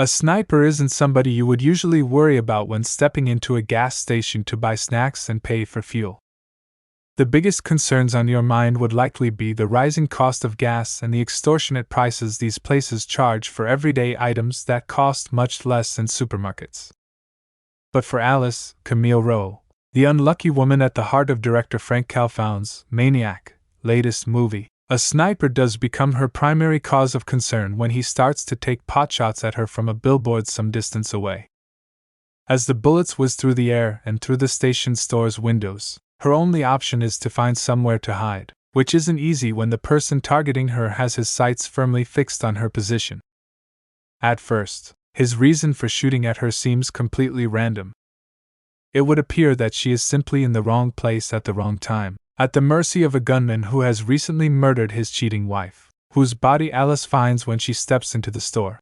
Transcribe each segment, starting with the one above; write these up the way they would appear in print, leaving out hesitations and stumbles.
A sniper isn't somebody you would usually worry about when stepping into a gas station to buy snacks and pay for fuel. The biggest concerns on your mind would likely be the rising cost of gas and the extortionate prices these places charge for everyday items that cost much less in supermarkets. But for Alice, Camille Rowe, the unlucky woman at the heart of director Frank Khalfoun's Maniac latest movie, a sniper does become her primary cause of concern when he starts to take potshots at her from a billboard some distance away. As the bullets whiz through the air and through the station store's windows, her only option is to find somewhere to hide, which isn't easy when the person targeting her has his sights firmly fixed on her position. At first, his reason for shooting at her seems completely random. It would appear that she is simply in the wrong place at the wrong time, at the mercy of a gunman who has recently murdered his cheating wife, whose body Alice finds when she steps into the store.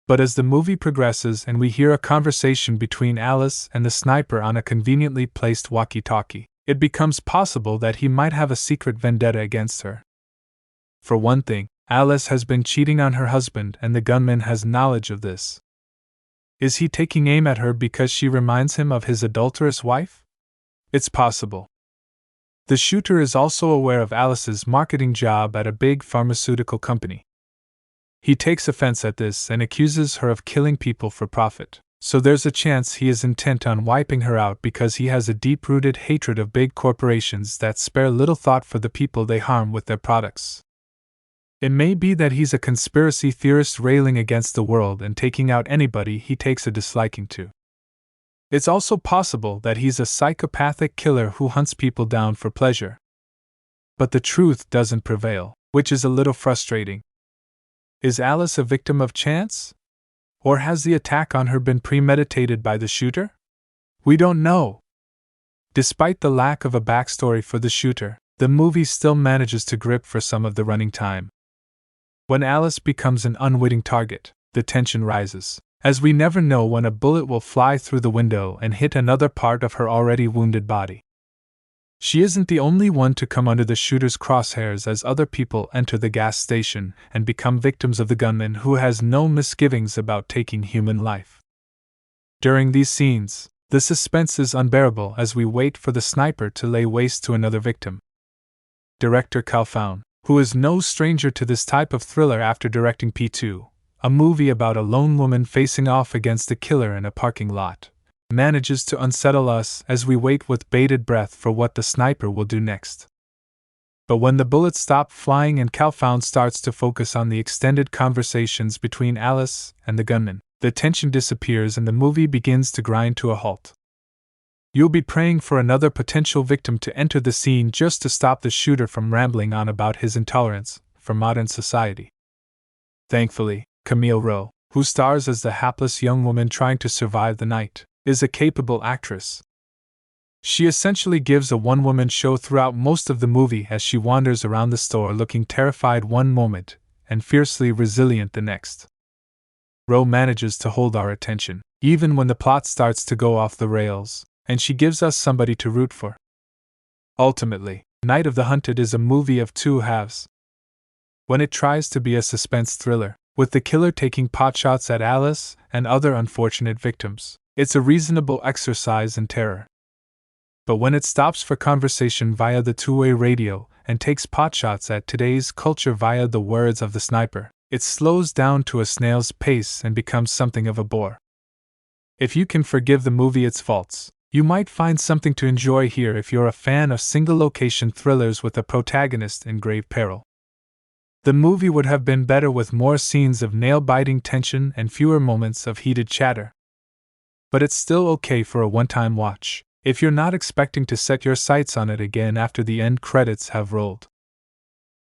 But as the movie progresses and we hear a conversation between Alice and the sniper on a conveniently placed walkie-talkie, it becomes possible that he might have a secret vendetta against her. For one thing, Alice has been cheating on her husband and the gunman has knowledge of this. Is he taking aim at her because she reminds him of his adulterous wife? It's possible. The shooter is also aware of Alice's marketing job at a big pharmaceutical company. He takes offense at this and accuses her of killing people for profit, so there's a chance he is intent on wiping her out because he has a deep-rooted hatred of big corporations that spare little thought for the people they harm with their products. It may be that he's a conspiracy theorist railing against the world and taking out anybody he takes a disliking to. It's also possible that he's a psychopathic killer who hunts people down for pleasure. But the truth doesn't prevail, which is a little frustrating. Is Alice a victim of chance? Or has the attack on her been premeditated by the shooter? We don't know. Despite the lack of a backstory for the shooter, the movie still manages to grip for some of the running time. When Alice becomes an unwitting target, the tension rises, as we never know when a bullet will fly through the window and hit another part of her already wounded body. She isn't the only one to come under the shooter's crosshairs as other people enter the gas station and become victims of the gunman who has no misgivings about taking human life. During these scenes, the suspense is unbearable as we wait for the sniper to lay waste to another victim. Director Khalfoun, who is no stranger to this type of thriller after directing P2, a movie about a lone woman facing off against a killer in a parking lot, manages to unsettle us as we wait with bated breath for what the sniper will do next. But when the bullets stop flying and Khalfoun starts to focus on the extended conversations between Alice and the gunman, the tension disappears and the movie begins to grind to a halt. You'll be praying for another potential victim to enter the scene just to stop the shooter from rambling on about his intolerance for modern society. Thankfully, Camille Rowe, who stars as the hapless young woman trying to survive the night, is a capable actress. She essentially gives a one-woman show throughout most of the movie as she wanders around the store looking terrified one moment and fiercely resilient the next. Rowe manages to hold our attention, even when the plot starts to go off the rails, and she gives us somebody to root for. Ultimately, Night of the Hunted is a movie of two halves. When it tries to be a suspense thriller, with the killer taking potshots at Alice and other unfortunate victims, it's a reasonable exercise in terror. But when it stops for conversation via the two-way radio and takes potshots at today's culture via the words of the sniper, it slows down to a snail's pace and becomes something of a bore. If you can forgive the movie its faults, you might find something to enjoy here if you're a fan of single-location thrillers with a protagonist in grave peril. The movie would have been better with more scenes of nail-biting tension and fewer moments of heated chatter. But it's still okay for a one-time watch, if you're not expecting to set your sights on it again after the end credits have rolled.